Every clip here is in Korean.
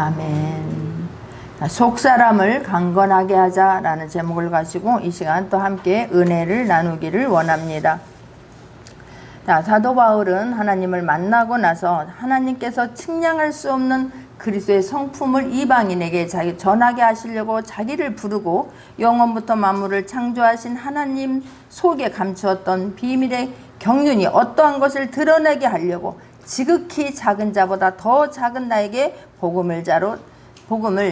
아멘. 속 사람을 강건하게 하자라는 제목을 가지고 이 시간 또 함께 은혜를 나누기를 원합니다. 자, 사도 바울은 하나님을 만나고 나서 하나님께서 측량할 수 없는 그리스도의 성품을 이방인에게 전하게 하시려고 자기를 부르고 영원부터 만물을 창조하신 하나님 속에 감추었던 비밀의 경륜이 어떠한 것을 드러내게 하려고 지극히 작은 자보다 더 작은 나에게 복음을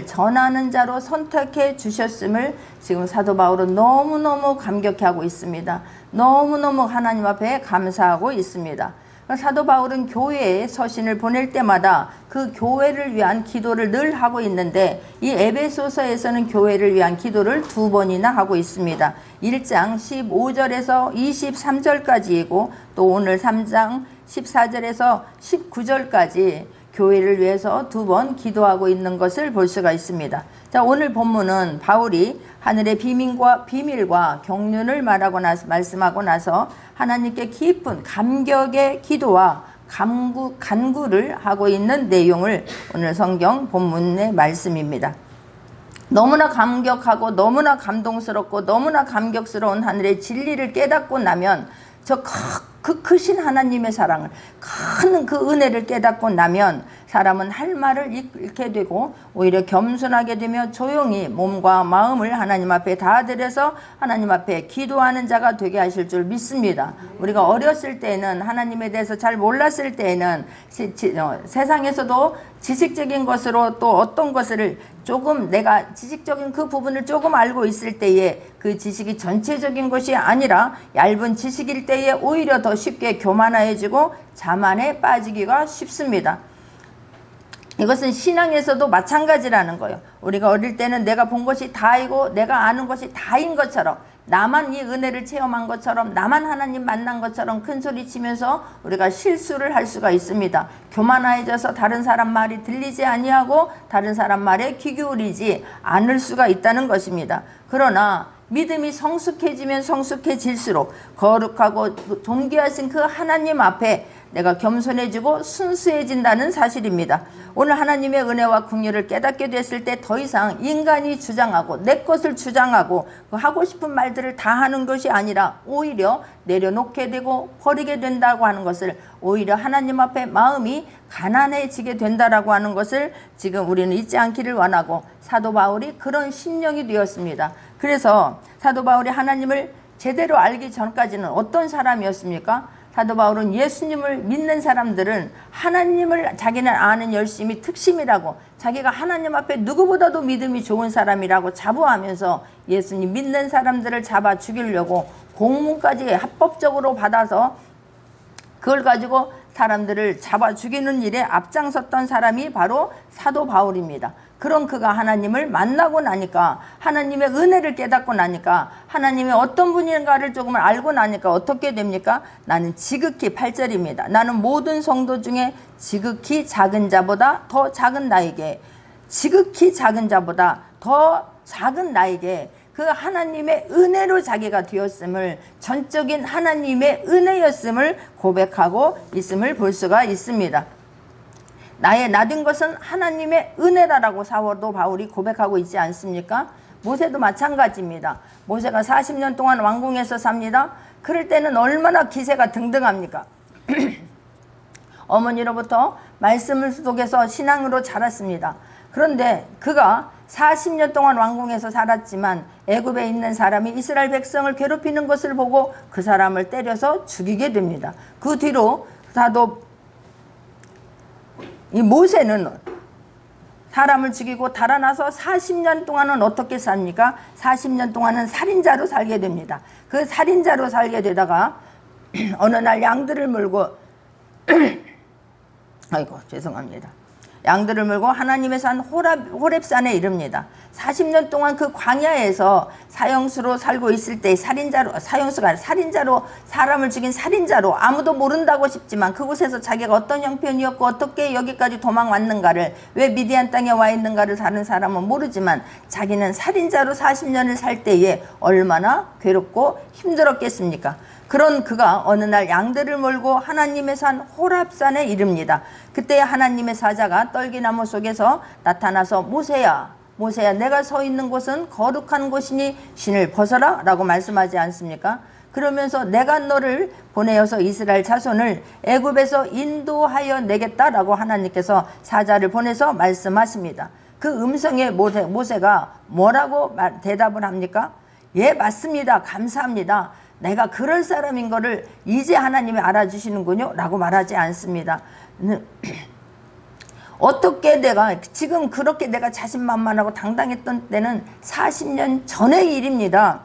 전하는 자로 선택해 주셨음을 지금 사도 바울은 너무너무 감격해하고 있습니다. 너무너무 하나님 앞에 감사하고 있습니다. 사도 바울은 교회에 서신을 보낼 때마다 그 교회를 위한 기도를 늘 하고 있는데 이 에베소서에서는 교회를 위한 기도를 2번이나 하고 있습니다. 1장 15절에서 23절까지이고 또 오늘 3장 14절에서 19절까지 교회를 위해서 2번 기도하고 있는 것을 볼 수가 있습니다. 자, 오늘 본문은 바울이 하늘의 비밀과 경륜을 말씀하고 나서 하나님께 깊은 감격의 기도와 간구를 하고 있는 내용을 오늘 성경 본문의 말씀입니다. 너무나 감격하고 너무나 감동스럽고 너무나 감격스러운 하늘의 진리를 깨닫고 나면 그 크신 하나님의 사랑을 큰 그 은혜를 깨닫고 나면 사람은 할 말을 잃게 되고 오히려 겸손하게 되며 조용히 몸과 마음을 하나님 앞에 다 드려서 하나님 앞에 기도하는 자가 되게 하실 줄 믿습니다. 우리가 어렸을 때는 하나님에 대해서 잘 몰랐을 때에는 세상에서도 지식적인 것으로 또 어떤 것을 조금 내가 지식적인 그 부분을 조금 알고 있을 때에 그 지식이 전체적인 것이 아니라 얇은 지식일 때에 오히려 더 쉽게 교만해지고 자만에 빠지기가 쉽습니다. 이것은 신앙에서도 마찬가지라는 거예요. 우리가 어릴 때는 내가 본 것이 다이고 내가 아는 것이 다인 것처럼 나만 이 은혜를 체험한 것처럼 나만 하나님 만난 것처럼 큰소리 치면서 우리가 실수를 할 수가 있습니다. 교만해져서 다른 사람 말이 들리지 아니하고 다른 사람 말에 귀 기울이지 않을 수가 있다는 것입니다. 그러나 믿음이 성숙해지면 성숙해질수록 거룩하고 존귀하신 그 하나님 앞에 내가 겸손해지고 순수해진다는 사실입니다. 오늘 하나님의 은혜와 긍휼을 깨닫게 됐을 때 더 이상 인간이 주장하고 내 것을 주장하고 하고 싶은 말들을 다 하는 것이 아니라 오히려 내려놓게 되고 버리게 된다고 하는 것을 오히려 하나님 앞에 마음이 가난해지게 된다라고 하는 것을 지금 우리는 잊지 않기를 원하고 사도 바울이 그런 심령이 되었습니다. 그래서 사도 바울이 하나님을 제대로 알기 전까지는 어떤 사람이었습니까? 사도 바울은 예수님을 믿는 사람들은 하나님을 자기는 아는 열심이 특심이라고 자기가 하나님 앞에 누구보다도 믿음이 좋은 사람이라고 자부하면서 예수님 믿는 사람들을 잡아 죽이려고 공문까지 합법적으로 받아서 그걸 가지고 사람들을 잡아 죽이는 일에 앞장섰던 사람이 바로 사도 바울입니다. 그런 그가 하나님을 만나고 나니까 하나님의 은혜를 깨닫고 나니까 하나님의 어떤 분인가를 조금 알고 나니까 어떻게 됩니까? 나는 지극히 8절입니다. 나는 모든 성도 중에 지극히 작은 자보다 더 작은 나에게 지극히 작은 자보다 더 작은 나에게 그 하나님의 은혜로 자기가 되었음을 전적인 하나님의 은혜였음을 고백하고 있음을 볼 수가 있습니다. 나의 나된 것은 하나님의 은혜다라고 사도 바울이 고백하고 있지 않습니까? 모세도 마찬가지입니다. 모세가 40년 동안 왕궁에서 삽니다. 그럴 때는 얼마나 기세가 등등합니까? 어머니로부터 말씀을 속에서 신앙으로 자랐습니다. 그런데 그가 40년 동안 왕궁에서 살았지만 애굽에 있는 사람이 이스라엘 백성을 괴롭히는 것을 보고 그 사람을 때려서 죽이게 됩니다. 그 뒤로 이 모세는 사람을 죽이고 달아나서 40년 동안은 어떻게 삽니까? 40년 동안은 살인자로 살게 됩니다. 그 살인자로 살게 되다가 어느 날 양들을 물고 아이고 죄송합니다. 양들을 물고 하나님의 산 호렙산에 이릅니다. 40년 동안 그 광야에서 사형수로 살고 있을 때 사형수가 아니라 살인자로 사람을 죽인 살인자로 아무도 모른다고 싶지만 그곳에서 자기가 어떤 형편이었고 어떻게 여기까지 도망왔는가를 왜 미디안 땅에 와 있는가를 다른 사람은 모르지만 자기는 살인자로 40년을 살 때에 얼마나 괴롭고 힘들었겠습니까? 그런 그가 어느 날 양들을 몰고 하나님의 산 호랍산에 이릅니다. 그때 하나님의 사자가 떨기나무 속에서 나타나서 모세야, 모세야, 내가 서 있는 곳은 거룩한 곳이니 신을 벗어라 라고 말씀하지 않습니까? 그러면서 내가 너를 보내어서 이스라엘 자손을 애굽에서 인도하여 내겠다라고 하나님께서 사자를 보내서 말씀하십니다. 그 음성에 모세가 뭐라고 대답을 합니까? 예, 맞습니다. 감사합니다. 내가 그럴 사람인 거를 이제 하나님이 알아주시는군요 라고 말하지 않습니다. 어떻게 내가 지금 그렇게 내가 자신만만하고 당당했던 때는 40년 전의 일입니다.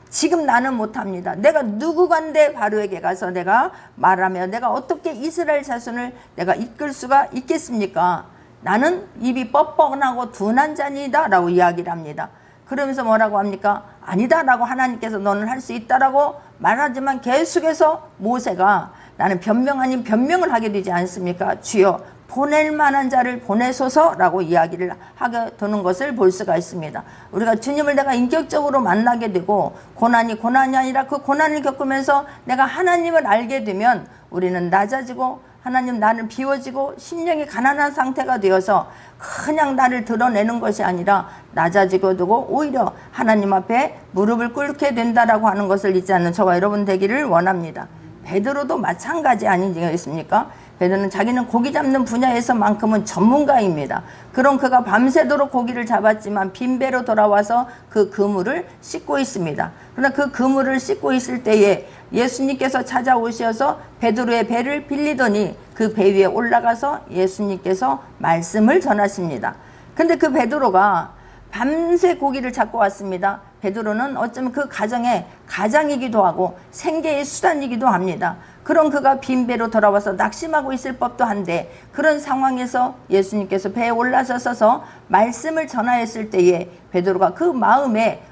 지금 나는 못합니다. 내가 누구간데 바로에게 가서 내가 말하며 내가 어떻게 이스라엘 자손을 내가 이끌 수가 있겠습니까? 나는 입이 뻑뻑하고 둔한 자니다 라고 이야기를 합니다. 그러면서 뭐라고 합니까? 아니다 라고 하나님께서 너는 할 수 있다라고 말하지만 계속해서 모세가 나는 변명 아닌 변명을 하게 되지 않습니까? 주여 보낼 만한 자를 보내소서라고 이야기를 하게 되는 것을 볼 수가 있습니다. 우리가 주님을 내가 인격적으로 만나게 되고 고난이 아니라 그 고난을 겪으면서 내가 하나님을 알게 되면 우리는 낮아지고 하나님 나를 비워지고 심령이 가난한 상태가 되어서 그냥 나를 드러내는 것이 아니라 낮아지고 되고 오히려 하나님 앞에 무릎을 꿇게 된다라고 하는 것을 잊지 않는 저와 여러분 되기를 원합니다. 베드로도 마찬가지 아니겠습니까? 베드로는 자기는 고기 잡는 분야에서만큼은 전문가입니다. 그럼 그가 밤새도록 고기를 잡았지만 빈배로 돌아와서 그 그물을 씻고 있습니다. 그러나 그 그물을 씻고 있을 때에 예수님께서 찾아오셔서 베드로의 배를 빌리더니 그 배 위에 올라가서 예수님께서 말씀을 전하십니다. 근데 그 베드로가 밤새 고기를 잡고 왔습니다. 베드로는 어쩌면 그 가정의 가장이기도 하고 생계의 수단이기도 합니다. 그럼 그가 빈배로 돌아와서 낙심하고 있을 법도 한데 그런 상황에서 예수님께서 배에 올라서서 말씀을 전하였을 때에 베드로가 그 마음에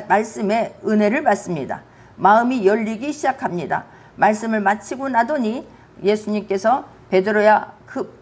말씀에 은혜를 받습니다. 마음이 열리기 시작합니다. 말씀을 마치고 나더니 예수님께서 베드로야 그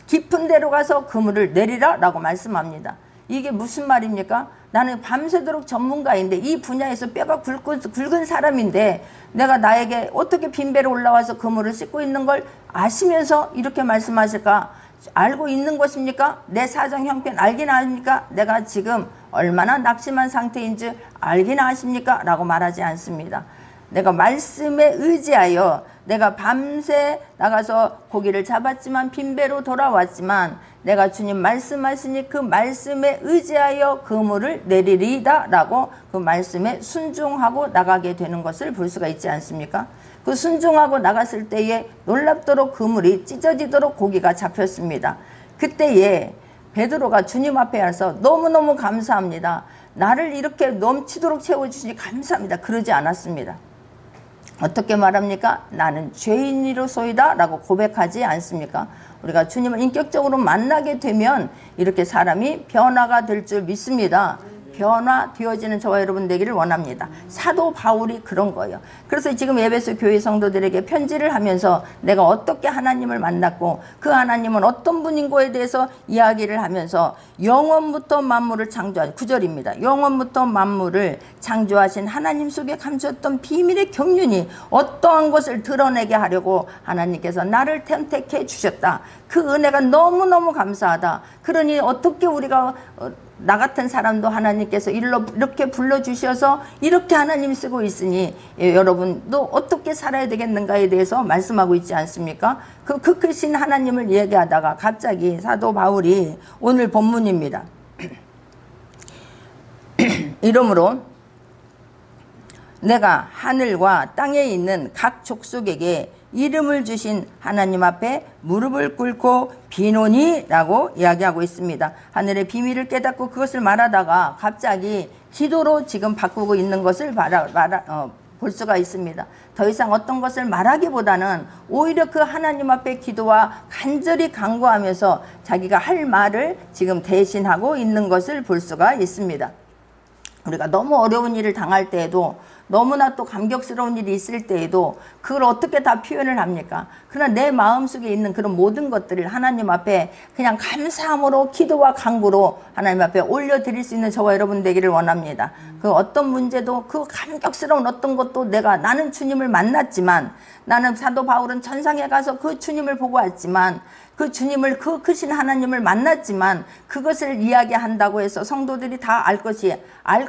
깊은 데로 가서 그물을 내리라 라고 말씀합니다. 이게 무슨 말입니까? 나는 밤새도록 전문가인데 이 분야에서 뼈가 굵은 사람인데 내가 나에게 어떻게 빈배로 올라와서 그물을 씻고 있는 걸 아시면서 이렇게 말씀하실까? 알고 있는 것입니까? 내 사정 형편 알기나 합니까? 내가 지금 얼마나 낙심한 상태인 줄 알기나 하십니까? 라고 말하지 않습니다. 내가 말씀에 의지하여 내가 밤새 나가서 고기를 잡았지만 빈배로 돌아왔지만 내가 주님 말씀하시니 그 말씀에 의지하여 그물을 내리리다 라고 그 말씀에 순종하고 나가게 되는 것을 볼 수가 있지 않습니까? 그 순종하고 나갔을 때에 놀랍도록 그물이 찢어지도록 고기가 잡혔습니다. 그때에 베드로가 주님 앞에 와서 너무너무 감사합니다. 나를 이렇게 넘치도록 채워주시니 감사합니다. 그러지 않았습니다. 어떻게 말합니까? 나는 죄인이로소이다 라고 고백하지 않습니까? 우리가 주님을 인격적으로 만나게 되면 이렇게 사람이 변화가 될 줄 믿습니다. 변화되어지는 저와 여러분 되기를 원합니다. 사도 바울이 그런 거예요. 그래서 지금 에베소 교회 성도들에게 편지를 하면서 내가 어떻게 하나님을 만났고 그 하나님은 어떤 분인 거에 대해서 이야기를 하면서 영원부터 만물을 창조한 9절입니다. 영원부터 만물을 창조하신 하나님 속에 감추었던 비밀의 경륜이 어떠한 것을 드러내게 하려고 하나님께서 나를 선택해 주셨다. 그 은혜가 너무너무 감사하다. 그러니 어떻게 우리가 나 같은 사람도 하나님께서 이렇게 불러주셔서 이렇게 하나님 쓰고 있으니 여러분도 어떻게 살아야 되겠는가에 대해서 말씀하고 있지 않습니까? 그 크신 하나님을 얘기하다가 갑자기 사도 바울이 오늘 본문입니다. 이러므로 내가 하늘과 땅에 있는 각 족속에게 이름을 주신 하나님 앞에 무릎을 꿇고 비노니 라고 이야기하고 있습니다. 하늘의 비밀을 깨닫고 그것을 말하다가 갑자기 기도로 지금 바꾸고 있는 것을 볼 수가 있습니다. 더 이상 어떤 것을 말하기보다는 오히려 그 하나님 앞에 기도와 간절히 간구하면서 자기가 할 말을 지금 대신하고 있는 것을 볼 수가 있습니다. 우리가 너무 어려운 일을 당할 때에도 너무나 또 감격스러운 일이 있을 때에도 그걸 어떻게 다 표현을 합니까? 그러나 내 마음속에 있는 그런 모든 것들을 하나님 앞에 그냥 감사함으로 기도와 간구로 하나님 앞에 올려드릴 수 있는 저와 여러분 되기를 원합니다. 그 어떤 문제도 그 감격스러운 어떤 것도 나는 주님을 만났지만, 나는 사도 바울은 전상에 가서 그 주님을 보고 왔지만, 그 주님을, 그 크신 하나님을 만났지만 그것을 이야기한다고 해서 성도들이 다 알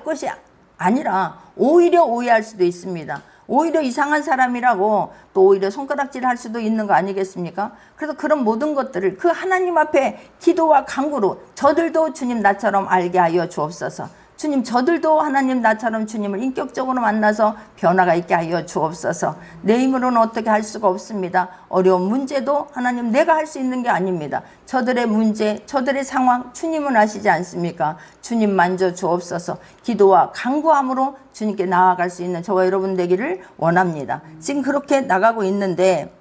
것이 아니라 오히려 오해할 수도 있습니다. 오히려 이상한 사람이라고 또 오히려 손가락질 할 수도 있는 거 아니겠습니까? 그래서 그런 모든 것들을 그 하나님 앞에 기도와 간구로 저들도 주님 나처럼 알게 하여 주옵소서. 주님, 저들도 하나님 나처럼 주님을 인격적으로 만나서 변화가 있게 하여 주옵소서. 내 힘으로는 어떻게 할 수가 없습니다. 어려운 문제도 하나님 내가 할 수 있는 게 아닙니다. 저들의 문제, 저들의 상황 주님은 아시지 않습니까? 주님 만져 주옵소서. 기도와 간구함으로 주님께 나아갈 수 있는 저와 여러분 되기를 원합니다. 지금 그렇게 나가고 있는데,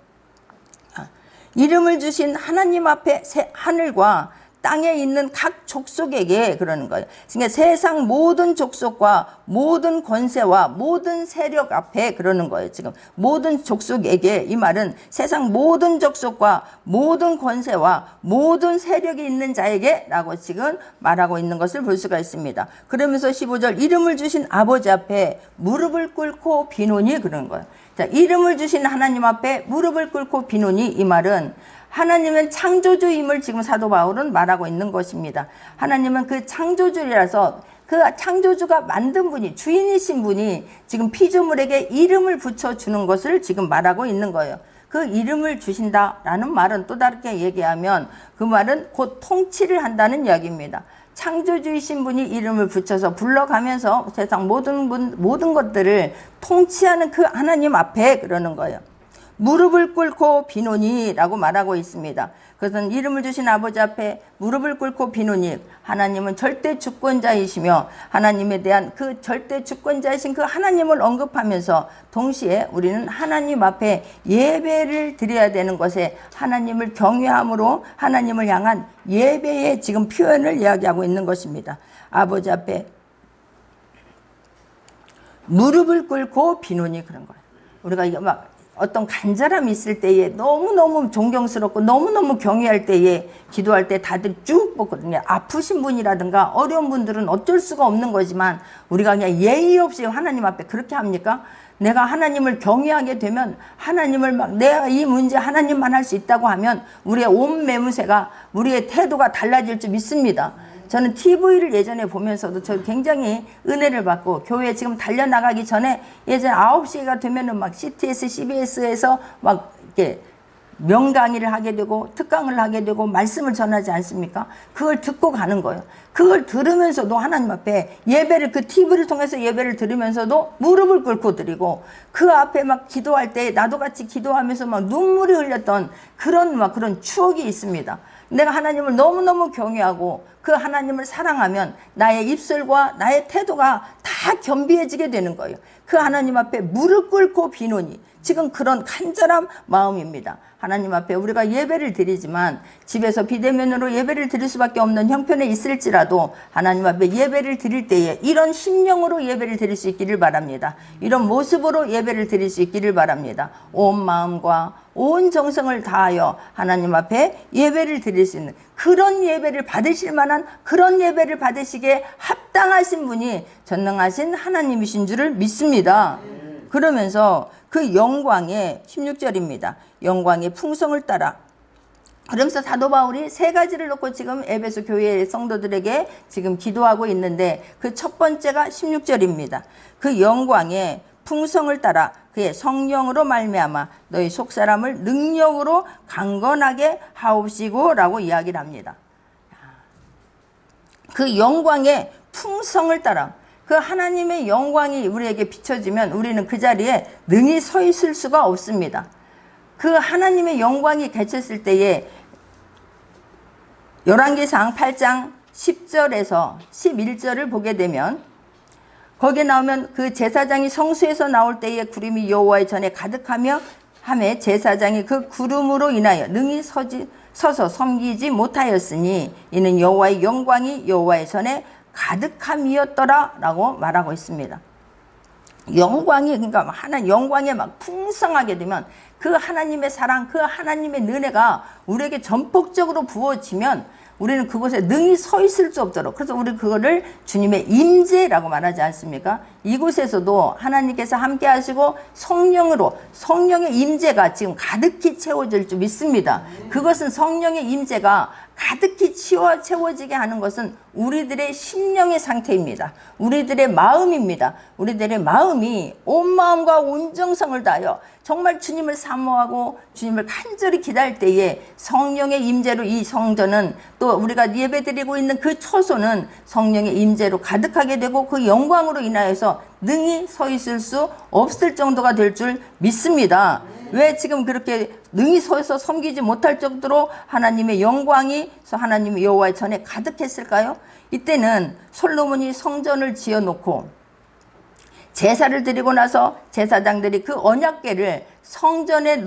이름을 주신 하나님 앞에 하늘과 땅에 있는 각 족속에게 그러는 거예요. 그러니까 세상 모든 족속과 모든 권세와 모든 세력 앞에 그러는 거예요. 지금 모든 족속에게, 이 말은 세상 모든 족속과 모든 권세와 모든 세력이 있는 자에게 라고 지금 말하고 있는 것을 볼 수가 있습니다. 그러면서 15절 이름을 주신 아버지 앞에 무릎을 꿇고 비노니 그러는 거예요. 자, 이름을 주신 하나님 앞에 무릎을 꿇고 비노니, 이 말은 하나님은 창조주임을 지금 사도 바울은 말하고 있는 것입니다. 하나님은 그 창조주라서 그 창조주가 만든 분이, 주인이신 분이 지금 피조물에게 이름을 붙여주는 것을 지금 말하고 있는 거예요. 그 이름을 주신다라는 말은 또 다르게 얘기하면 그 말은 곧 통치를 한다는 이야기입니다. 창조주이신 분이 이름을 붙여서 불러가면서 세상 모든 것들을 통치하는 그 하나님 앞에 그러는 거예요. 무릎을 꿇고 비노니 라고 말하고 있습니다. 그것은 이름을 주신 아버지 앞에 무릎을 꿇고 비노니, 하나님은 절대 주권자이시며 하나님에 대한 그 절대 주권자이신 그 하나님을 언급하면서 동시에 우리는 하나님 앞에 예배를 드려야 되는 것에 하나님을 경외함으로 하나님을 향한 예배의 지금 표현을 이야기하고 있는 것입니다. 아버지 앞에 무릎을 꿇고 비노니 그런 거예요. 우리가 이거 막 어떤 간절함이 있을 때에 너무너무 존경스럽고 너무너무 경외할 때에 기도할 때 다들 쭉 뽑거든요. 아프신 분이라든가 어려운 분들은 어쩔 수가 없는 거지만 우리가 그냥 예의 없이 하나님 앞에 그렇게 합니까? 내가 하나님을 경외하게 되면 하나님을 내가 이 문제 하나님만 할 수 있다고 하면 우리의 온 매무새가, 우리의 태도가 달라질 줄 믿습니다. 저는 TV를 예전에 보면서도 저 굉장히 은혜를 받고, 교회에 지금 달려나가기 전에 예전에 9시가 되면은 막 CTS, CBS에서 막 이렇게 명강의를 하게 되고 특강을 하게 되고 말씀을 전하지 않습니까? 그걸 듣고 가는 거예요. 그걸 들으면서도 하나님 앞에 예배를, 그 TV를 통해서 예배를 들으면서도 무릎을 꿇고 드리고, 그 앞에 막 기도할 때 나도 같이 기도하면서 막 눈물이 흘렸던 그런 추억이 있습니다. 내가 하나님을 너무너무 경외하고 그 하나님을 사랑하면 나의 입술과 나의 태도가 다 겸비해지게 되는 거예요. 그 하나님 앞에 무릎 꿇고 비노니, 지금 그런 간절한 마음입니다. 하나님 앞에 우리가 예배를 드리지만 집에서 비대면으로 예배를 드릴 수밖에 없는 형편에 있을지라도 하나님 앞에 예배를 드릴 때에 이런 심령으로 예배를 드릴 수 있기를 바랍니다. 이런 모습으로 예배를 드릴 수 있기를 바랍니다. 온 마음과 온 정성을 다하여 하나님 앞에 예배를 드릴 수 있는 그런 예배를 받으실 만한, 그런 예배를 받으시기에 합당하신 분이 전능하신 하나님이신 줄을 믿습니다. 그러면서 그 영광의 16절입니다. 영광의 풍성을 따라. 그러면서 사도 바울이 세 가지를 놓고 지금 에베소 교회의 성도들에게 지금 기도하고 있는데, 그 첫 번째가 16절입니다. 그 영광의 풍성을 따라 그의 성령으로 말미암아 너희 속사람을 능력으로 강건하게 하옵시고 라고 이야기를 합니다. 그 영광의 풍성을 따라, 그 하나님의 영광이 우리에게 비춰지면 우리는 그 자리에 능히 서 있을 수가 없습니다. 그 하나님의 영광이 갇혔을 때에 열왕기상 8장 10절에서 11절을 보게 되면, 거기에 나오면 그 제사장이 성수에서 나올 때에 구름이 여호와의 전에 가득하며 하매 제사장이 그 구름으로 인하여 능히 서서 섬기지 못하였으니 이는 여호와의 영광이 여호와의 전에 가득함이었더라 라고 말하고 있습니다. 영광이, 그러니까 영광에 막 풍성하게 되면 그 하나님의 사랑, 그 하나님의 은혜가 우리에게 전폭적으로 부어지면 우리는 그곳에 능히 서 있을 수 없도록, 그래서 우리 그거를 주님의 임재라고 말하지 않습니까? 이곳에서도 하나님께서 함께 하시고 성령의 임재가 지금 가득히 채워질 줄 믿습니다. 그것은 성령의 임재가 가득히 채워지게 하는 것은 우리들의 심령의 상태입니다. 우리들의 마음입니다. 우리들의 마음이 온 마음과 온 정성을 다하여 정말 주님을 사모하고 주님을 간절히 기다릴 때에 성령의 임재로 이 성전은, 또 우리가 예배드리고 있는 그 처소는 성령의 임재로 가득하게 되고 그 영광으로 인하여서 능히 서 있을 수 없을 정도가 될 줄 믿습니다. 왜 지금 그렇게 능히 서서 섬기지 못할 정도로 하나님의 영광이 하나님의 여호와의 전에 가득했을까요? 이때는 솔로몬이 성전을 지어놓고 제사를 드리고 나서 제사장들이 그 언약궤를 성전에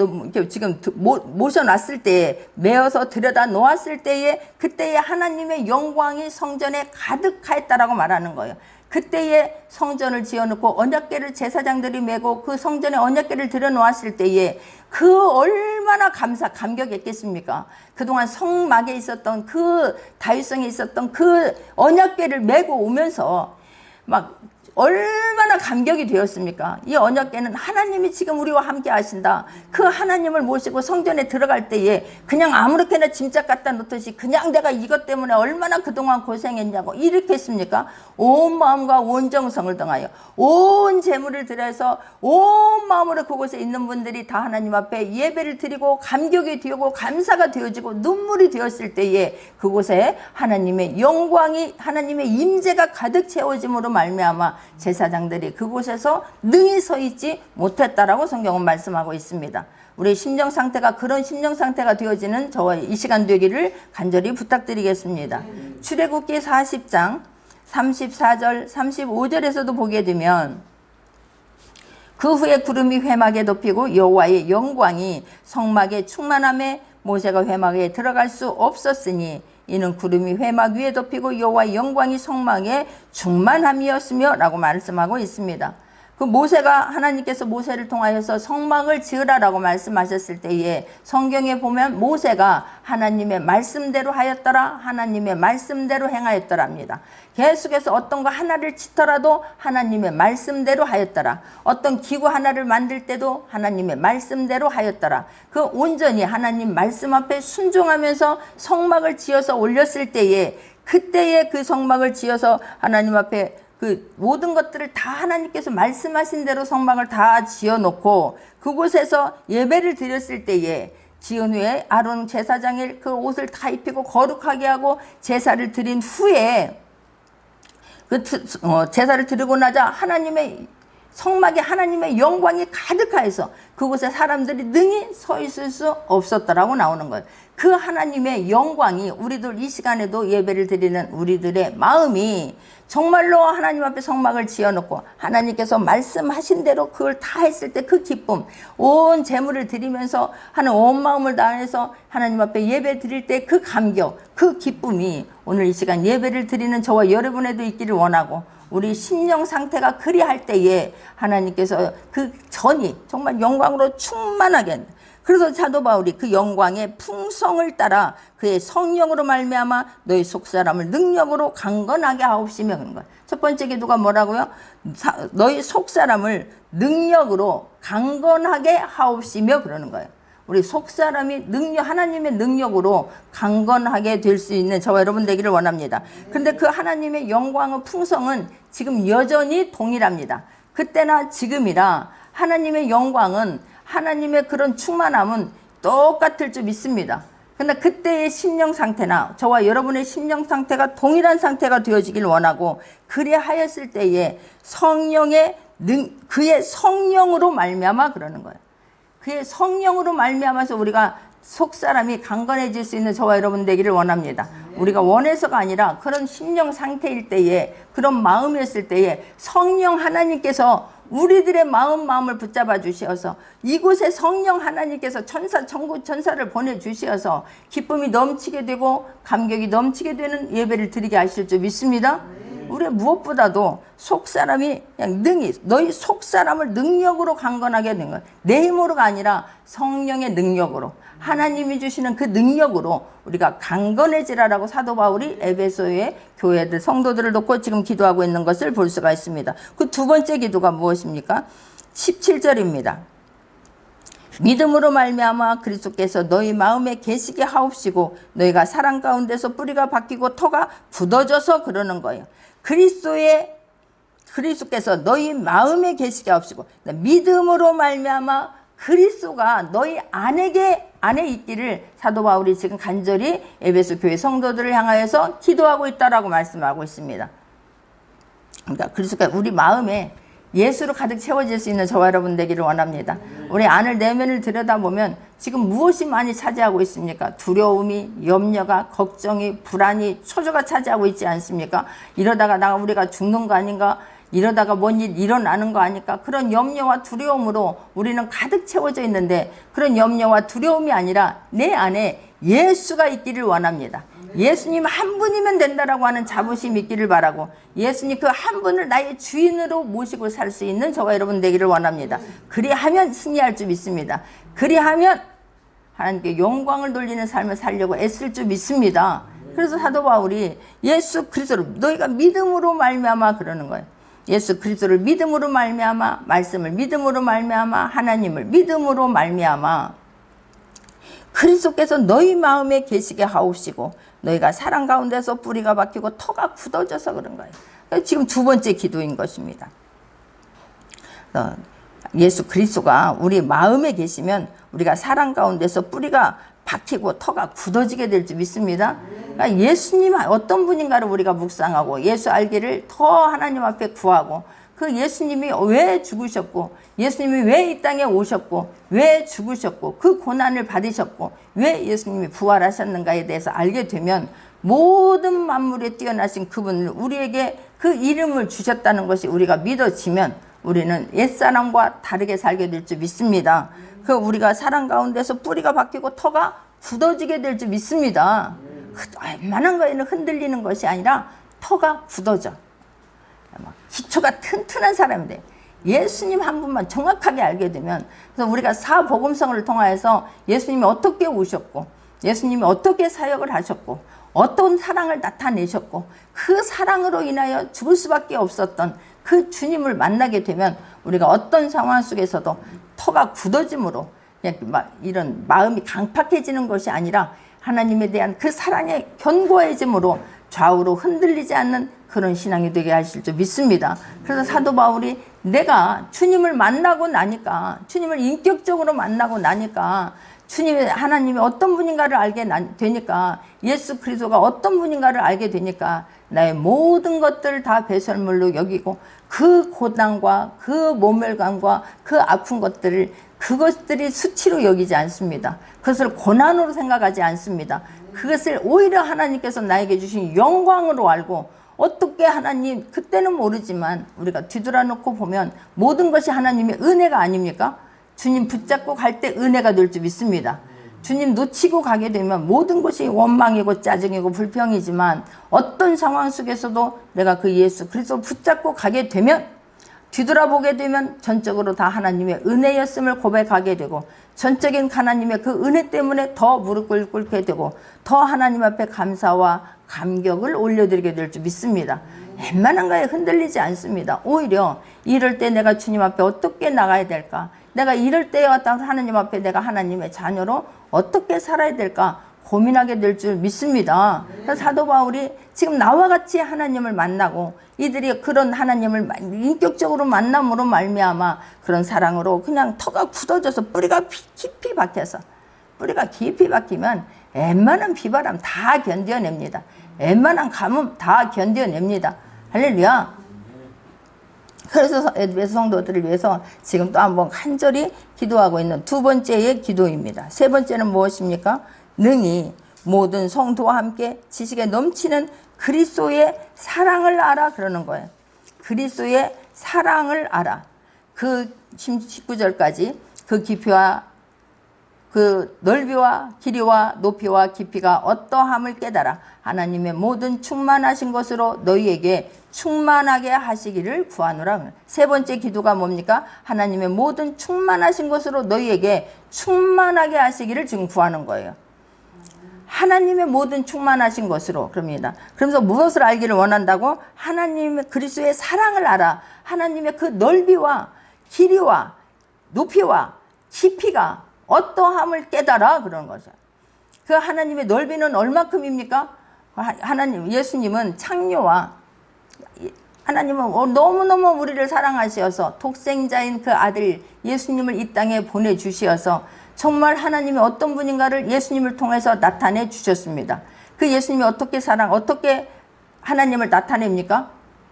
지금 모셔놨을 때에, 메어서 들여다 놓았을 때에, 그때에 하나님의 영광이 성전에 가득하였다라고 말하는 거예요. 그때에 성전을 지어놓고 언약궤를 제사장들이 메고 그 성전에 언약궤를 들여놓았을 때에 그 얼마나 감격했겠습니까? 그동안 성막에 있었던 그 다윗성에 있었던 그 언약궤를 메고 오면서 막 얼마나 감격이 되었습니까? 이 언약궤는 하나님이 지금 우리와 함께 하신다. 그 하나님을 모시고 성전에 들어갈 때에 그냥 아무렇게나 짐짝 갖다 놓듯이 그냥 내가 이것 때문에 얼마나 그동안 고생했냐고 이렇게 했습니까? 온 마음과 온 정성을 당하여 온 재물을 들여서 온 마음으로 그곳에 있는 분들이 다 하나님 앞에 예배를 드리고 감격이 되고 감사가 되어지고 눈물이 되었을 때에 그곳에 하나님의 영광이, 하나님의 임재가 가득 채워짐으로 말미암아 제사장들이 그곳에서 능히 서 있지 못했다라고 성경은 말씀하고 있습니다. 우리 심령 상태가 그런 심령 상태가 되어지는 저와 이 시간 되기를 간절히 부탁드리겠습니다. 출애굽기 40장 34절 35절에서도 보게 되면 그 후에 구름이 회막에 덮이고 여호와의 영광이 성막에 충만함에 모세가 회막에 들어갈 수 없었으니 이는 구름이 회막 위에 덮이고 여호와의 영광이 성막에 충만함이었으며 라고 말씀하고 있습니다. 그 모세가, 하나님께서 모세를 통하여서 성막을 지으라라고 말씀하셨을 때에 성경에 보면 모세가 하나님의 말씀대로 하였더라, 하나님의 말씀대로 행하였더랍니다. 계속해서 어떤 거 하나를 짓더라도 하나님의 말씀대로 하였더라. 어떤 기구 하나를 만들 때도 하나님의 말씀대로 하였더라. 그 온전히 하나님 말씀 앞에 순종하면서 성막을 지어서 올렸을 때에, 그때에 그 성막을 지어서 하나님 앞에 그 모든 것들을 다 하나님께서 말씀하신 대로 성막을 다 지어놓고 그곳에서 예배를 드렸을 때에, 지은 후에 아론 제사장이 그 옷을 다 입히고 거룩하게 하고 제사를 드린 후에 제사를 드리고 나자 하나님의 성막에 하나님의 영광이 가득하여서 그곳에 사람들이 능히 서 있을 수 없었다라고 나오는 거예요. 그 하나님의 영광이 우리들 이 시간에도 예배를 드리는 우리들의 마음이 정말로 하나님 앞에 성막을 지어놓고 하나님께서 말씀하신 대로 그걸 다 했을 때 그 기쁨, 온 재물을 드리면서 하는 온 마음을 다해서 하나님 앞에 예배 드릴 때 그 감격, 그 기쁨이 오늘 이 시간 예배를 드리는 저와 여러분에도 있기를 원하고, 우리 심령 상태가 그리할 때에 하나님께서 그 전이 정말 영광으로 충만하게, 그래서 사도 바울이 그 영광의 풍성을 따라 그의 성령으로 말미암아 너희 속사람을 능력으로 강건하게 하옵시며 그런 거예요. 첫 번째 기도가 뭐라고요? 너희 속사람을 능력으로 강건하게 하옵시며 그러는 거예요. 우리 속사람이 하나님의 능력으로 강건하게 될 수 있는 저와 여러분 되기를 원합니다. 근데 그 하나님의 영광의 풍성은 지금 여전히 동일합니다. 그때나 지금이라 하나님의 영광은, 하나님의 그런 충만함은 똑같을 줄 믿습니다. 근데 그때의 심령 상태나 저와 여러분의 심령 상태가 동일한 상태가 되어지길 원하고, 그리하였을 때에 그의 성령으로 말미암아 그러는 거예요. 그의 성령으로 말미암아서 우리가 속사람이 강건해질 수 있는 저와 여러분 되기를 원합니다. 우리가 원해서가 아니라 그런 심령 상태일 때에, 그런 마음이었을 때에 성령 하나님께서 우리들의 마음을 붙잡아 주시어서 이곳에 성령 하나님께서 천국 천사를 보내주시어서 기쁨이 넘치게 되고 감격이 넘치게 되는 예배를 드리게 하실 줄 믿습니다. 우리 무엇보다도 속사람이 그냥 능히 너희 속사람을 능력으로 강건하게 된 거예요. 내 힘으로가 아니라 성령의 능력으로, 하나님이 주시는 그 능력으로 우리가 강건해지라라고 사도 바울이 에베소의 교회들 성도들을 놓고 지금 기도하고 있는 것을 볼 수가 있습니다. 그 두 번째 기도가 무엇입니까? 17절입니다. 믿음으로 말미암아 그리스도께서 너희 마음에 계시게 하옵시고 너희가 사랑 가운데서 뿌리가 바뀌고 터가 굳어져서 그러는 거예요. 그리스도께서 너희 마음에 계시게 하옵시고, 믿음으로 말미암아 그리스도가 너희 안에 있기를 사도 바울이 지금 간절히 에베소 교회 성도들을 향하여서 기도하고 있다라고 말씀하고 있습니다. 그러니까 그리스도가 우리 마음에 예수로 가득 채워질 수 있는 저와 여러분 되기를 원합니다. 우리 안을 내면을 들여다보면 지금 무엇이 많이 차지하고 있습니까? 두려움이, 염려가, 걱정이, 불안이, 초조가 차지하고 있지 않습니까? 이러다가 우리가 죽는 거 아닌가? 이러다가 뭔 일 일어나는 거 아닐까? 그런 염려와 두려움으로 우리는 가득 채워져 있는데, 그런 염려와 두려움이 아니라 내 안에 예수가 있기를 원합니다. 예수님 한 분이면 된다라고 하는 자부심이 있기를 바라고, 예수님 그 한 분을 나의 주인으로 모시고 살 수 있는 저와 여러분 되기를 원합니다. 그리하면 승리할 줄 믿습니다. 그리하면 하나님께 영광을 돌리는 삶을 살려고 애쓸 줄 믿습니다. 그래서 사도 바울이 예수 그리스도를 너희가 믿음으로 말미암아 그러는 거예요. 예수 그리스도를 믿음으로 말미암아, 말씀을 믿음으로 말미암아, 하나님을 믿음으로 말미암아 그리스도께서 너희 마음에 계시게 하옵시고 너희가 사랑 가운데서 뿌리가 박히고 터가 굳어져서 그런 거예요. 지금 두 번째 기도인 것입니다. 예수 그리스도가 우리 마음에 계시면 우리가 사랑 가운데서 뿌리가 박히고 터가 굳어지게 될 줄 믿습니다. 그러니까 예수님 어떤 분인가를 우리가 묵상하고 예수 알기를 더 하나님 앞에 구하고, 그 예수님이 왜 죽으셨고, 예수님이 왜 이 땅에 오셨고, 왜 죽으셨고, 그 고난을 받으셨고, 왜 예수님이 부활하셨는가에 대해서 알게 되면 모든 만물에 뛰어나신 그분을 우리에게 그 이름을 주셨다는 것이 우리가 믿어지면 우리는 옛사람과 다르게 살게 될 줄 믿습니다. 그 우리가 사랑 가운데서 뿌리가 박히고 터가 굳어지게 될 줄 믿습니다. 웬만한 거에는 흔들리는 것이 아니라 터가 굳어져. 기초가 튼튼한 사람이 돼. 예수님 한 분만 정확하게 알게 되면, 그래서 우리가 사복음성을 통하여서 예수님이 어떻게 오셨고, 예수님이 어떻게 사역을 하셨고, 어떤 사랑을 나타내셨고, 그 사랑으로 인하여 죽을 수밖에 없었던 그 주님을 만나게 되면 우리가 어떤 상황 속에서도 터가 굳어짐으로 그냥 막 이런 마음이 강팍해지는 것이 아니라 하나님에 대한 그 사랑의 견고해짐으로 좌우로 흔들리지 않는 그런 신앙이 되게 하실 줄 믿습니다. 그래서 사도 바울이 내가 주님을 만나고 나니까, 주님을 인격적으로 만나고 나니까, 주님의 하나님이 어떤 분인가를 알게 되니까, 예수 그리스도가 어떤 분인가를 알게 되니까 나의 모든 것들을 다 배설물로 여기고 그 고난과 그 모멸감과 그 아픈 것들을, 그것들이 수치로 여기지 않습니다. 그것을 고난으로 생각하지 않습니다. 그것을 오히려 하나님께서 나에게 주신 영광으로 알고, 어떻게 하나님, 그때는 모르지만 우리가 뒤돌아놓고 보면 모든 것이 하나님의 은혜가 아닙니까? 주님 붙잡고 갈 때 은혜가 될 줄 믿습니다. 주님 놓치고 가게 되면 모든 것이 원망이고 짜증이고 불평이지만, 어떤 상황 속에서도 내가 그 예수 그리스도 붙잡고 가게 되면, 뒤돌아보게 되면 전적으로 다 하나님의 은혜였음을 고백하게 되고, 전적인 하나님의 그 은혜 때문에 더 무릎을 꿇게 되고, 더 하나님 앞에 감사와 감격을 올려드리게 될 줄 믿습니다. 웬만한 거에 흔들리지 않습니다. 오히려 이럴 때 내가 주님 앞에 어떻게 나가야 될까, 내가 이럴 때 하나님 앞에 내가 하나님의 자녀로 어떻게 살아야 될까 고민하게 될 줄 믿습니다. 그래서 사도 바울이 지금 나와 같이 하나님을 만나고, 이들이 그런 하나님을 인격적으로 만남으로 말미암아 그런 사랑으로 그냥 터가 굳어져서 뿌리가 깊이 박혀서, 뿌리가 깊이 박히면 웬만한 비바람 다 견뎌냅니다. 웬만한 가뭄 다 견뎌냅니다. 할렐루야. 그래서 에베소 성도들을 위해서 지금 또 한번 간절히 기도하고 있는 두 번째의 기도입니다. 세 번째는 무엇입니까? 능히 모든 성도와 함께 지식에 넘치는 그리스도의 사랑을 알아 그러는 거예요. 그리스도의 사랑을 알아. 그 19절까지 그 기표와 그 넓이와 길이와 높이와 깊이가 어떠함을 깨달아 하나님의 모든 충만하신 것으로 너희에게 충만하게 하시기를 구하노라. 세 번째 기도가 뭡니까? 하나님의 모든 충만하신 것으로 너희에게 충만하게 하시기를 지금 구하는 거예요. 하나님의 모든 충만하신 것으로. 그럽니다. 그러면서 무엇을 알기를 원한다고? 하나님의 그리스도의 사랑을 알아. 하나님의 그 넓이와 길이와 높이와 깊이가 어떠함을 깨달아. 그러는 거죠. 그 하나님의 넓이는 얼마큼입니까? 하나님, 예수님은 창녀와 하나님은 너무너무 우리를 사랑하시어서 독생자인 그 아들 예수님을 이 땅에 보내주시어서 정말 하나님이 어떤 분인가를 예수님을 통해서 나타내 주셨습니다. 그 예수님이 어떻게 하나님을 나타냅니까?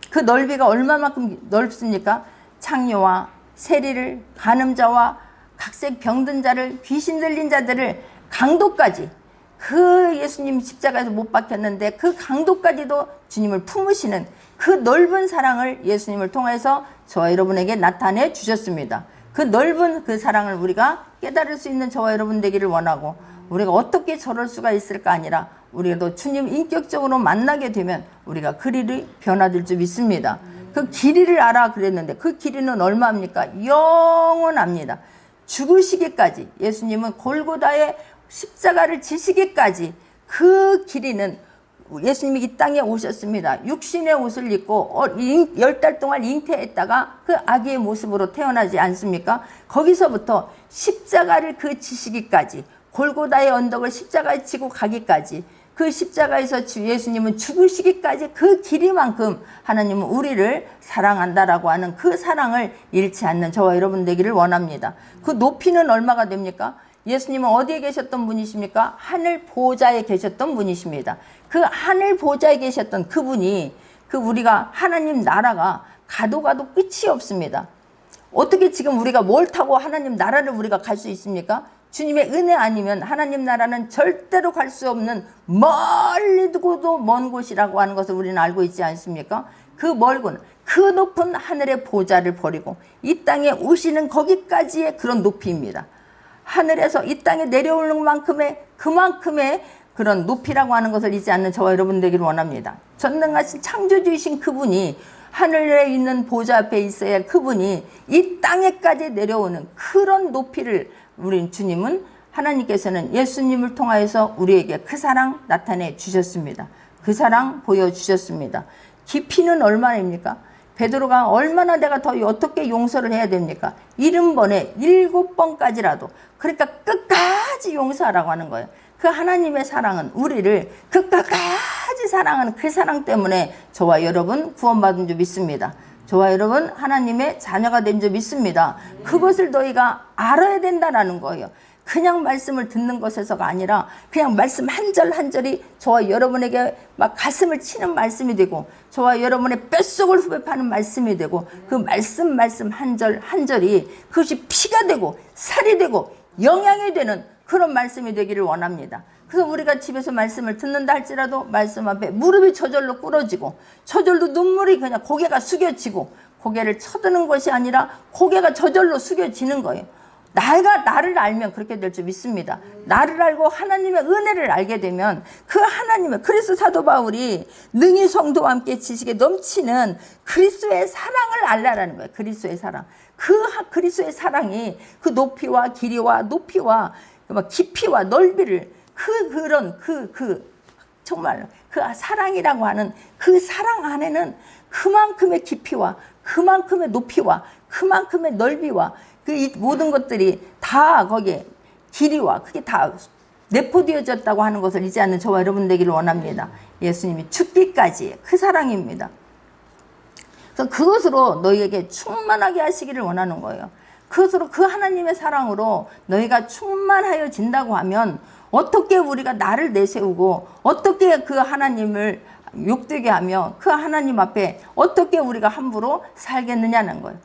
그 넓이가 얼마만큼 넓습니까? 창녀와 세리를, 간음자와 각색 병든 자를, 귀신 들린 자들을, 강도까지, 그 예수님 십자가에서 못 박혔는데 그 강도까지도 주님을 품으시는 그 넓은 사랑을 예수님을 통해서 저와 여러분에게 나타내 주셨습니다. 그 넓은 그 사랑을 우리가 깨달을 수 있는 저와 여러분 되기를 원하고, 우리가 어떻게 저럴 수가 있을까 아니라 우리도 주님 인격적으로 만나게 되면 우리가 그 일이 변화될 줄 믿습니다. 그 길이를 알아 그랬는데 그 길이는 얼마입니까? 영원합니다. 죽으시기까지, 예수님은 골고다의 십자가를 지시기까지 그 길이는, 예수님이 이 땅에 오셨습니다. 육신의 옷을 입고 10달 동안 잉태했다가 그 아기의 모습으로 태어나지 않습니까? 거기서부터 십자가를 그 지시기까지, 골고다의 언덕을 십자가에 지고 가기까지, 그 십자가에서 예수님은 죽으시기까지 그 길이만큼 하나님은 우리를 사랑한다라고 하는 그 사랑을 잃지 않는 저와 여러분 되기를 원합니다. 그 높이는 얼마가 됩니까? 예수님은 어디에 계셨던 분이십니까? 하늘 보좌에 계셨던 분이십니다. 그 하늘 보좌에 계셨던 그분이, 그 우리가 하나님 나라가 가도 끝이 없습니다. 어떻게 지금 우리가 뭘 타고 하나님 나라를 우리가 갈 수 있습니까? 주님의 은혜 아니면 하나님 나라는 절대로 갈 수 없는 멀리 두고도 먼 곳이라고 하는 것을 우리는 알고 있지 않습니까? 그 멀군, 그 높은 하늘의 보좌를 버리고 이 땅에 오시는 거기까지의 그런 높이입니다. 하늘에서 이 땅에 내려오는 만큼의 그만큼의 그런 높이라고 하는 것을 잊지 않는 저와 여러분 되기를 원합니다. 전능하신 창조주이신 그분이, 하늘에 있는 보좌 앞에 있어야 할 그분이 이 땅에까지 내려오는 그런 높이를 우리 주님은, 하나님께서는 예수님을 통하여서 우리에게 그 사랑 나타내 주셨습니다. 그 사랑 보여주셨습니다. 깊이는 얼마입니까? 베드로가 얼마나 내가 더 어떻게 용서를 해야 됩니까? 70번에 7번까지라도, 그러니까 끝까지 용서하라고 하는 거예요. 그 하나님의 사랑은 우리를 그 끝까지 사랑하는 그 사랑 때문에 저와 여러분 구원받은 줄 믿습니다. 저와 여러분 하나님의 자녀가 된 줄 믿습니다. 그것을 너희가 알아야 된다는 거예요. 그냥 말씀을 듣는 것에서가 아니라 그냥 말씀 한 절 한 절이 저와 여러분에게 막 가슴을 치는 말씀이 되고, 저와 여러분의 뼛속을 후벼파는 말씀이 되고, 그 말씀 한 절 한 절이 그것이 피가 되고 살이 되고 영양이 되는 그런 말씀이 되기를 원합니다. 그래서 우리가 집에서 말씀을 듣는다 할지라도 말씀 앞에 무릎이 저절로 꿇어지고, 저절로 눈물이 그냥 고개가 숙여지고, 고개를 쳐드는 것이 아니라 고개가 저절로 숙여지는 거예요. 나를 알면 그렇게 될 줄 믿습니다. 나를 알고 하나님의 은혜를 알게 되면 그 하나님의, 그래서 사도 바울이 능히 성도와 함께 지식에 넘치는 그리스도의 사랑을 알라라는 거예요. 그리스도의 사랑. 그 그리스도의 사랑이 그 높이와 길이와 높이와 깊이와 넓이를 정말 그 사랑이라고 하는 그 사랑 안에는 그만큼의 깊이와 그만큼의 높이와 그만큼의 넓이와 그 모든 것들이 다 거기에 길이와 그게 다 내포되어졌다고 하는 것을 잊지 않는 저와 여러분 되기를 원합니다. 예수님이 죽기까지의 그 사랑입니다. 그래서 그것으로 너희에게 충만하게 하시기를 원하는 거예요. 그것으로, 그 하나님의 사랑으로 너희가 충만하여진다고 하면 어떻게 우리가 나를 내세우고 어떻게 그 하나님을 욕되게 하며 그 하나님 앞에 어떻게 우리가 함부로 살겠느냐는 거예요.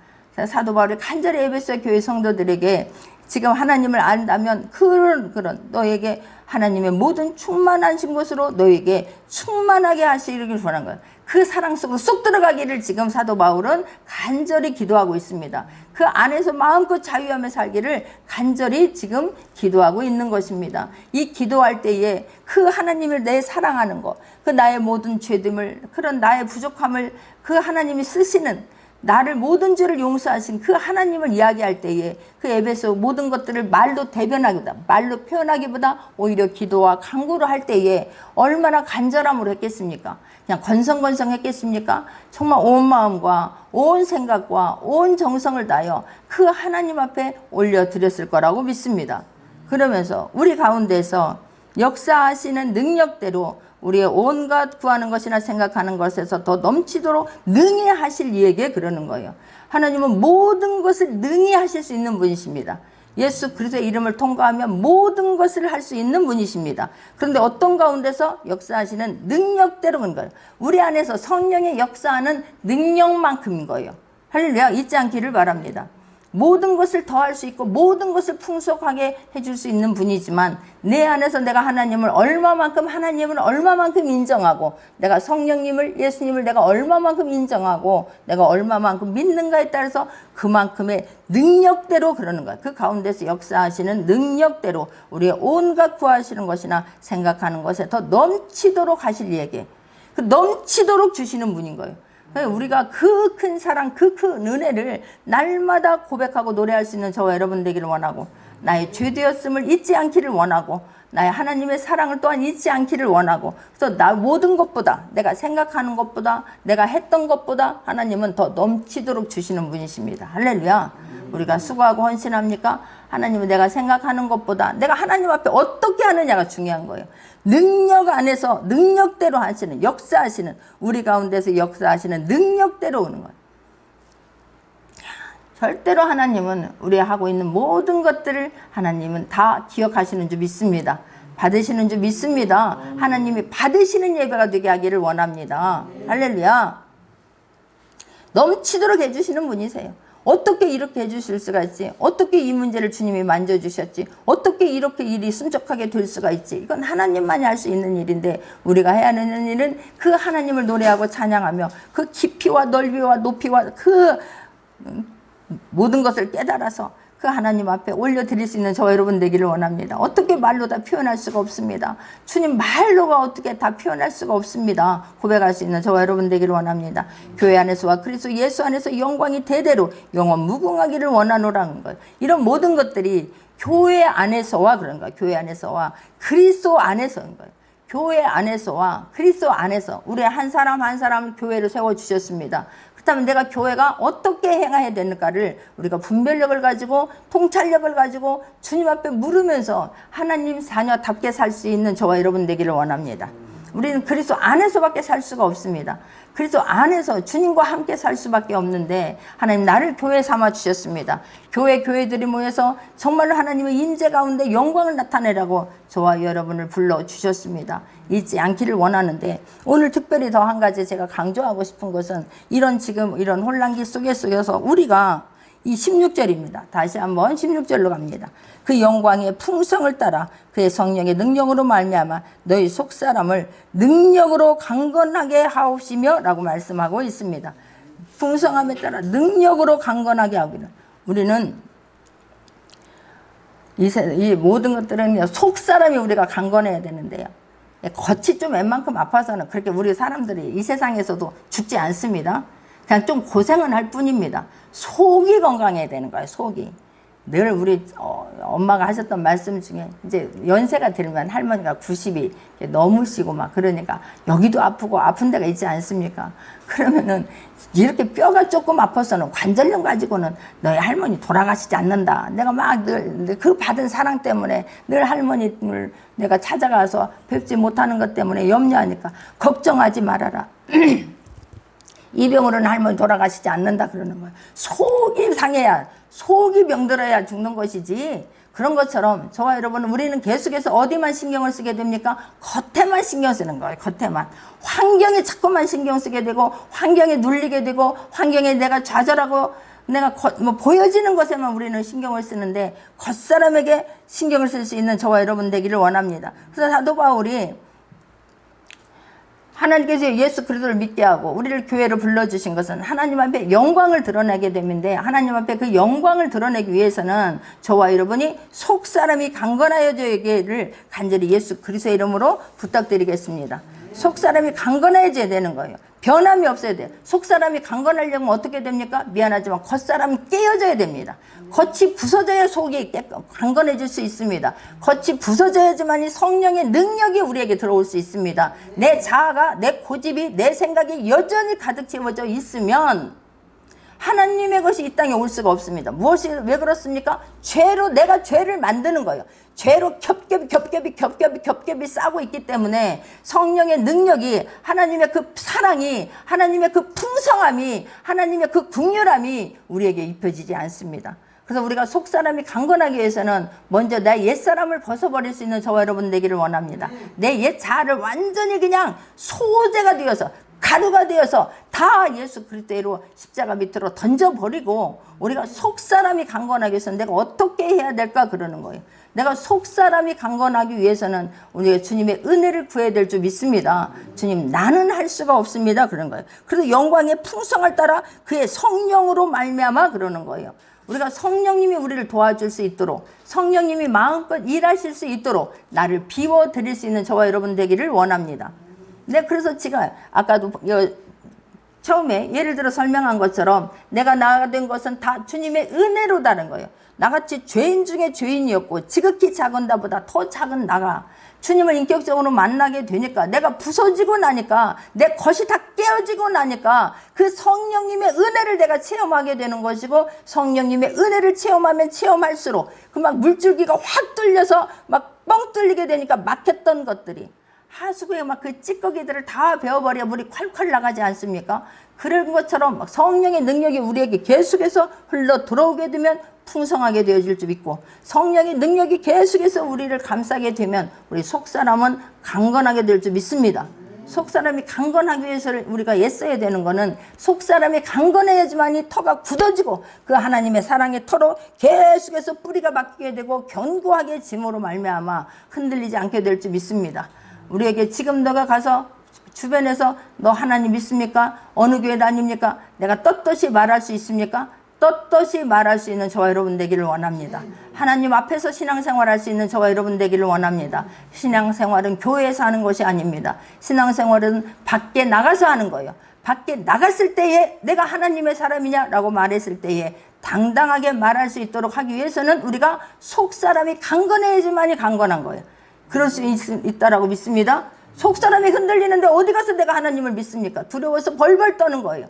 사도 바울이 간절히 에베소 교회 성도들에게 지금 하나님을 안다면 그런 너에게 하나님의 모든 충만하신 것으로 너에게 충만하게 하시기를 원한 거예요. 그 사랑 속으로 쏙 들어가기를 지금 사도 바울은 간절히 기도하고 있습니다. 그 안에서 마음껏 자유하며 살기를 간절히 지금 기도하고 있는 것입니다. 이 기도할 때에 그 하나님을 내 사랑하는 것, 그 나의 모든 죄됨을, 그런 나의 부족함을 그 하나님이 쓰시는, 나를 모든 죄를 용서하신 그 하나님을 이야기할 때에 그 에베소 모든 것들을 말로 대변하기보다, 말로 표현하기보다 오히려 기도와 간구를 할 때에 얼마나 간절함으로 했겠습니까? 그냥 건성건성 했겠습니까? 정말 온 마음과 온 생각과 온 정성을 다하여 그 하나님 앞에 올려드렸을 거라고 믿습니다. 그러면서 우리 가운데서 역사하시는 능력대로 우리의 온갖 구하는 것이나 생각하는 것에서 더 넘치도록 능히 하실 이에게 그러는 거예요. 하나님은 모든 것을 능히 하실 수 있는 분이십니다. 예수 그리스도의 이름을 통과하면 모든 것을 할 수 있는 분이십니다. 그런데 어떤 가운데서 역사하시는 능력대로 그런 거예요. 우리 안에서 성령의 역사하는 능력만큼인 거예요. 할렐루야. 잊지 않기를 바랍니다. 모든 것을 더할 수 있고 모든 것을 풍속하게 해줄 수 있는 분이지만 내 안에서 내가 하나님을 얼마만큼 인정하고 내가 성령님을 예수님을 내가 얼마만큼 인정하고 내가 얼마만큼 믿는가에 따라서 그만큼의 능력대로 그러는 거야. 그 가운데서 역사하시는 능력대로 우리의 온갖 구하시는 것이나 생각하는 것에 더 넘치도록 하실 이에게 그 넘치도록 주시는 분인 거예요. 우리가 그 큰 사랑, 그 큰 은혜를 날마다 고백하고 노래할 수 있는 저와 여러분 되기를 원하고 나의 죄되었음을 잊지 않기를 원하고 나의 하나님의 사랑을 또한 잊지 않기를 원하고 그래서 나 모든 것보다 내가 생각하는 것보다 내가 했던 것보다 하나님은 더 넘치도록 주시는 분이십니다. 할렐루야. 우리가 수고하고 헌신합니까? 하나님은 내가 생각하는 것보다 내가 하나님 앞에 어떻게 하느냐가 중요한 거예요. 능력 안에서 능력대로 하시는 역사하시는 우리 가운데서 역사하시는 능력대로 오는 거예요. 절대로 하나님은 우리 하고 있는 모든 것들을 하나님은 다 기억하시는 줄 믿습니다. 받으시는 줄 믿습니다. 하나님이 받으시는 예배가 되게 하기를 원합니다. 할렐루야. 넘치도록 해주시는 분이세요. 어떻게 이렇게 해주실 수가 있지? 어떻게 이 문제를 주님이 만져주셨지? 어떻게 이렇게 일이 순적하게 될 수가 있지? 이건 하나님만이 할 수 있는 일인데 우리가 해야 하는 일은 그 하나님을 노래하고 찬양하며 그 깊이와 넓이와 높이와 그 모든 것을 깨달아서 그 하나님 앞에 올려드릴 수 있는 저와 여러분 되기를 원합니다. 어떻게 말로 다 표현할 수가 없습니다. 주님 말로가 어떻게 다 표현할 수가 없습니다. 고백할 수 있는 저와 여러분 되기를 원합니다. 교회 안에서와 그리스도 예수 안에서 영광이 대대로 영원 무궁하기를 원하노라는 거예요. 이런 모든 것들이 교회 안에서와 그런 거예요. 교회 안에서와 그리스도 안에서인 거예요. 교회 안에서와 그리스도 안에서 우리 한 사람 한 사람 교회를 세워주셨습니다. 그렇다면 내가 교회가 어떻게 행해야 되는가를 우리가 분별력을 가지고 통찰력을 가지고 주님 앞에 물으면서 하나님 자녀답게 살 수 있는 저와 여러분 되기를 원합니다. 우리는 그리스도 안에서밖에 살 수가 없습니다. 그리스도 안에서 주님과 함께 살 수밖에 없는데 하나님 나를 교회 삼아 주셨습니다. 교회들이 모여서 정말로 하나님의 임재 가운데 영광을 나타내라고 저와 여러분을 불러주셨습니다. 잊지 않기를 원하는데 오늘 특별히 더 한 가지 제가 강조하고 싶은 것은 이런 지금 이런 혼란기 속에서 우리가 이 16절입니다. 다시 한번 16절로 갑니다. 그 영광의 풍성을 따라 그의 성령의 능력으로 말미암아 너희 속사람을 능력으로 강건하게 하옵시며 라고 말씀하고 있습니다. 풍성함에 따라 능력으로 강건하게 하기를. 우리는 이 모든 것들은 속사람이 우리가 강건해야 되는데요. 겉이 좀 웬만큼 아파서는 그렇게 우리 사람들이 이 세상에서도 죽지 않습니다. 그냥 좀 고생은 할 뿐입니다. 속이 건강해야 되는 거예요. 속이. 늘 우리 엄마가 하셨던 말씀 중에 이제 연세가 들면 할머니가 90이 넘으시고 막 그러니까 여기도 아프고 아픈 데가 있지 않습니까? 그러면은 이렇게 뼈가 조금 아파서는 관절염 가지고는 너희 할머니 돌아가시지 않는다. 내가 막 늘 그 받은 사랑 때문에 늘 할머니를 내가 찾아가서 뵙지 못하는 것 때문에 염려하니까 걱정하지 말아라. 이 병으로는 할머니 돌아가시지 않는다 그러는 거예요. 속이 상해야 속이 병들어야 죽는 것이지 그런 것처럼 저와 여러분은 우리는 계속해서 어디만 신경을 쓰게 됩니까? 겉에만 신경 쓰는 거예요. 겉에만. 환경에 자꾸만 신경 쓰게 되고 환경에 눌리게 되고 환경에 내가 좌절하고 내가 뭐 보여지는 것에만 우리는 신경을 쓰는데 겉사람에게 신경을 쓸 수 있는 저와 여러분 되기를 원합니다. 그래서 사도 바울이 하나님께서 예수 그리스도를 믿게 하고 우리를 교회로 불러주신 것은 하나님 앞에 영광을 드러내게 됨인데, 하나님 앞에 그 영광을 드러내기 위해서는 저와 여러분이 속사람이 강건하여 되기를 간절히 예수 그리스도의 이름으로 부탁드리겠습니다. 속사람이 강건해져야 되는 거예요. 변함이 없어야 돼요. 속사람이 강건하려면 어떻게 됩니까? 미안하지만 겉사람이 깨어져야 됩니다. 겉이 부서져야 속이 강건해질 수 있습니다. 겉이 부서져야지만 성령의 능력이 우리에게 들어올 수 있습니다. 내 자아가, 내 고집이, 내 생각이 여전히 가득 채워져 있으면 하나님의 것이 이 땅에 올 수가 없습니다. 무엇이 왜 그렇습니까? 죄로 내가 죄를 만드는 거예요. 죄로 겹겹이 싸고 있기 때문에 성령의 능력이, 하나님의 그 사랑이, 하나님의 그 풍성함이, 하나님의 그 긍휼함이 우리에게 입혀지지 않습니다. 그래서 우리가 속사람이 강건하기 위해서는 먼저 내 옛사람을 벗어버릴 수 있는 저와 여러분 되기를 원합니다. 내 옛 자아를 완전히 그냥 소재가 되어서, 가루가 되어서 다 예수 그리스도로 십자가 밑으로 던져버리고, 우리가 속사람이 강건하기 위해서 내가 어떻게 해야 될까 그러는 거예요. 내가 속사람이 강건하기 위해서는 우리가 주님의 은혜를 구해야 될 줄 믿습니다. 주님, 나는 할 수가 없습니다 그런 거예요. 그래서 영광의 풍성을 따라 그의 성령으로 말미암아 그러는 거예요. 우리가 성령님이 우리를 도와줄 수 있도록, 성령님이 마음껏 일하실 수 있도록 나를 비워드릴 수 있는 저와 여러분 되기를 원합니다. 네, 그래서 제가 아까도 처음에 예를 들어 설명한 것처럼 내가 나가 된 것은 다 주님의 은혜로다는 거예요. 나같이 죄인 중에 죄인이었고 지극히 작은 나보다 더 작은 나가 주님을 인격적으로 만나게 되니까, 내가 부서지고 나니까, 내 것이 다 깨어지고 나니까 그 성령님의 은혜를 내가 체험하게 되는 것이고, 성령님의 은혜를 체험하면 체험할수록 그 막 물줄기가 확 뚫려서 막 뻥 뚫리게 되니까 막혔던 것들이 하수구에 막 그 찌꺼기들을 다 베어버려 물이 콸콸 나가지 않습니까? 그런 것처럼 막 성령의 능력이 우리에게 계속해서 흘러 들어오게 되면 풍성하게 되어질 줄 믿고, 성령의 능력이 계속해서 우리를 감싸게 되면 우리 속사람은 강건하게 될 줄 믿습니다. 속사람이 강건하기 위해서 우리가 애써야 되는 거는, 속사람이 강건해야지만이 터가 굳어지고 그 하나님의 사랑의 터로 계속해서 뿌리가 박히게 되고 견고하게 짐으로 말미암아 흔들리지 않게 될 줄 믿습니다. 우리에게 지금 너가 가서 주변에서 너 하나님 믿습니까? 어느 교회 다닙니까? 내가 떳떳이 말할 수 있습니까? 떳떳이 말할 수 있는 저와 여러분 되기를 원합니다. 하나님 앞에서 신앙생활할 수 있는 저와 여러분 되기를 원합니다. 신앙생활은 교회에서 하는 것이 아닙니다. 신앙생활은 밖에 나가서 하는 거예요. 밖에 나갔을 때에 내가 하나님의 사람이냐라고 말했을 때에 당당하게 말할 수 있도록 하기 위해서는 우리가 속사람이 강건해야지만이 강건한 거예요. 그럴 수 있다라고 믿습니다. 속사람이 흔들리는데 어디 가서 내가 하나님을 믿습니까? 두려워서 벌벌 떠는 거예요.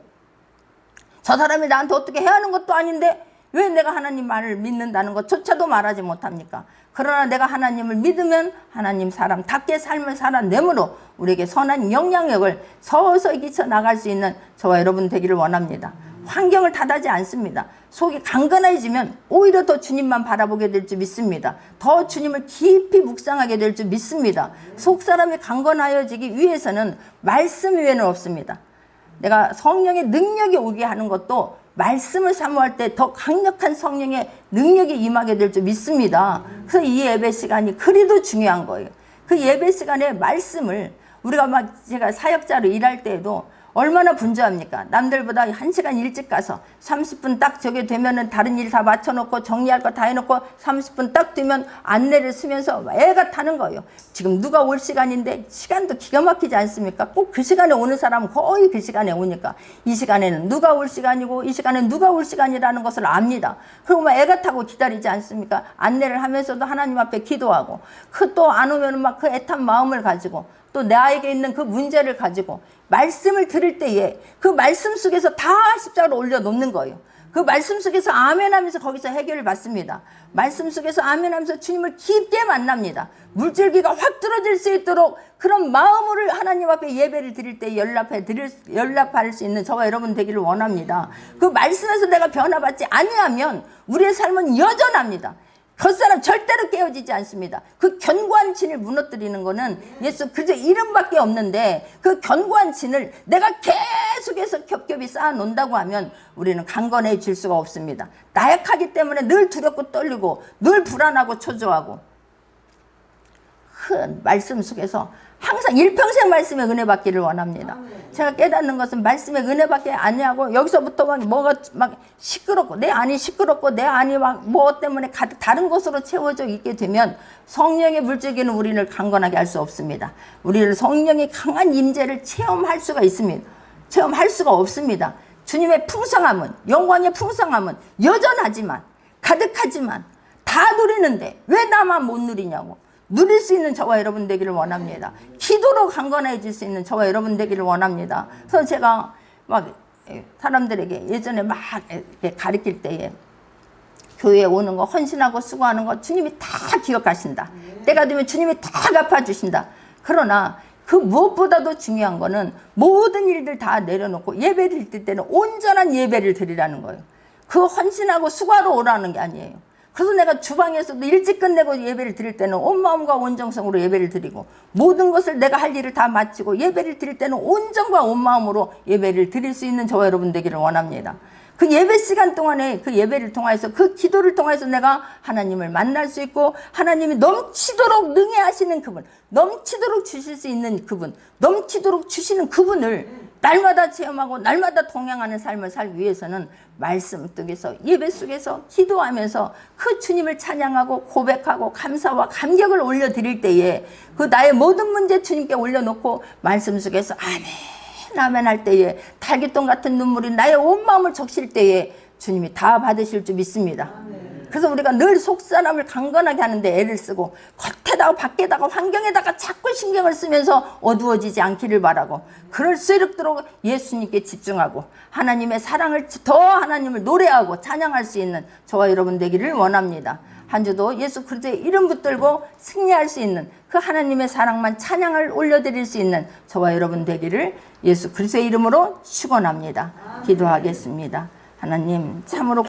저 사람이 나한테 어떻게 해야 하는 것도 아닌데 왜 내가 하나님 말을 믿는다는 것조차도 말하지 못합니까? 그러나 내가 하나님을 믿으면 하나님 사람답게 삶을 살아내므로 우리에게 선한 영향력을 서서히 끼쳐 나갈 수 있는 저와 여러분 되기를 원합니다. 환경을 탓하지 않습니다. 속이 강건해지면 오히려 더 주님만 바라보게 될 줄 믿습니다. 더 주님을 깊이 묵상하게 될 줄 믿습니다. 속사람이 강건하여지기 위해서는 말씀 외에는 없습니다. 내가 성령의 능력이 오게 하는 것도 말씀을 사모할 때 더 강력한 성령의 능력이 임하게 될 줄 믿습니다. 그래서 이 예배 시간이 그리도 중요한 거예요. 그 예배 시간에 말씀을 우리가 막 제가 사역자로 일할 때에도 얼마나 분주합니까? 남들보다 1시간 일찍 가서 30분 딱 저게 되면은 다른 일 다 맞춰놓고 정리할 거 다 해놓고 30분 딱 되면 안내를 쓰면서 애가 타는 거예요. 지금 누가 올 시간인데 시간도 기가 막히지 않습니까? 꼭 그 시간에 오는 사람은 거의 그 시간에 오니까 이 시간에는 누가 올 시간이고 이 시간에는 누가 올 시간이라는 것을 압니다. 그리고 막 애가 타고 기다리지 않습니까? 안내를 하면서도 하나님 앞에 기도하고 그 또 안 오면은 막 그 애탄 마음을 가지고 또 나에게 있는 그 문제를 가지고 말씀을 들을 때에 그 말씀 속에서 다 십자가로 올려놓는 거예요. 그 말씀 속에서 아멘 하면서 거기서 해결을 받습니다. 말씀 속에서 아멘 하면서 주님을 깊게 만납니다. 물줄기가 확 뚫어질 수 있도록 그런 마음으로 하나님 앞에 예배를 드릴 때 연락할 수 있는 저와 여러분 되기를 원합니다. 그 말씀에서 내가 변화받지 아니하면 우리의 삶은 여전합니다. 겉사람 절대로 깨어지지 않습니다. 그 견고한 진을 무너뜨리는 것은 예수 그저 이름밖에 없는데 그 견고한 진을 내가 계속해서 겹겹이 쌓아놓는다고 하면 우리는 강건해질 수가 없습니다. 나약하기 때문에 늘 두렵고 떨리고 늘 불안하고 초조하고, 큰 말씀 속에서 항상 일평생 말씀의 은혜 받기를 원합니다. 제가 깨닫는 것은 말씀의 은혜밖에 아니하고, 여기서부터 막 뭐가 막 시끄럽고 내 안이 시끄럽고 내 안이 막 뭐 때문에 가득 다른 것으로 채워져 있게 되면 성령의 물질기는 우리를 강건하게 할 수 없습니다. 우리를 성령의 강한 임재를 체험할 수가 있습니다. 체험할 수가 없습니다. 주님의 풍성함은, 영광의 풍성함은 여전하지만, 가득하지만 다 누리는데 왜 나만 못 누리냐고. 누릴 수 있는 저와 여러분 되기를 원합니다. 기도로 강건해질 수 있는 저와 여러분 되기를 원합니다. 그래서 제가 막 사람들에게 예전에 막 가르칠 때에 교회에 오는 거, 헌신하고 수고하는 거 주님이 다 기억하신다. 때가 되면 주님이 다 갚아주신다. 그러나 그 무엇보다도 중요한 거는 모든 일들 다 내려놓고 예배를 드릴 때는 온전한 예배를 드리라는 거예요. 그 헌신하고 수고하러 오라는 게 아니에요. 그래서 내가 주방에서도 일찍 끝내고 예배를 드릴 때는 온 마음과 온 정성으로 예배를 드리고, 모든 것을 내가 할 일을 다 마치고 예배를 드릴 때는 온 정과 온 마음으로 예배를 드릴 수 있는 저와 여러분 되기를 원합니다. 그 예배 시간 동안에 그 예배를 통해서, 그 기도를 통해서 내가 하나님을 만날 수 있고, 하나님이 넘치도록 능히 하시는 그분, 넘치도록 주실 수 있는 그분, 넘치도록 주시는 그분을 날마다 체험하고 날마다 동행하는 삶을 살기 위해서는 말씀 속에서, 예배 속에서 기도하면서 그 주님을 찬양하고 고백하고 감사와 감격을 올려드릴 때에, 그 나의 모든 문제 주님께 올려놓고 말씀 속에서 아멘 아멘 할 때에 달기똥 같은 눈물이 나의 온 마음을 적실 때에 주님이 다 받으실 줄 믿습니다. 그래서 우리가 늘 속사람을 강건하게 하는데 애를 쓰고, 겉에다가 밖에다가 환경에다가 자꾸 신경을 쓰면서 어두워지지 않기를 바라고, 그럴 수 있도록 예수님께 집중하고 하나님의 사랑을 더, 하나님을 노래하고 찬양할 수 있는 저와 여러분 되기를 원합니다. 한 주도 예수 그리스도의 이름 붙들고 승리할 수 있는 그 하나님의 사랑만 찬양을 올려드릴 수 있는 저와 여러분 되기를 예수 그리스도의 이름으로 축원합니다. 기도하겠습니다. 하나님, 참으로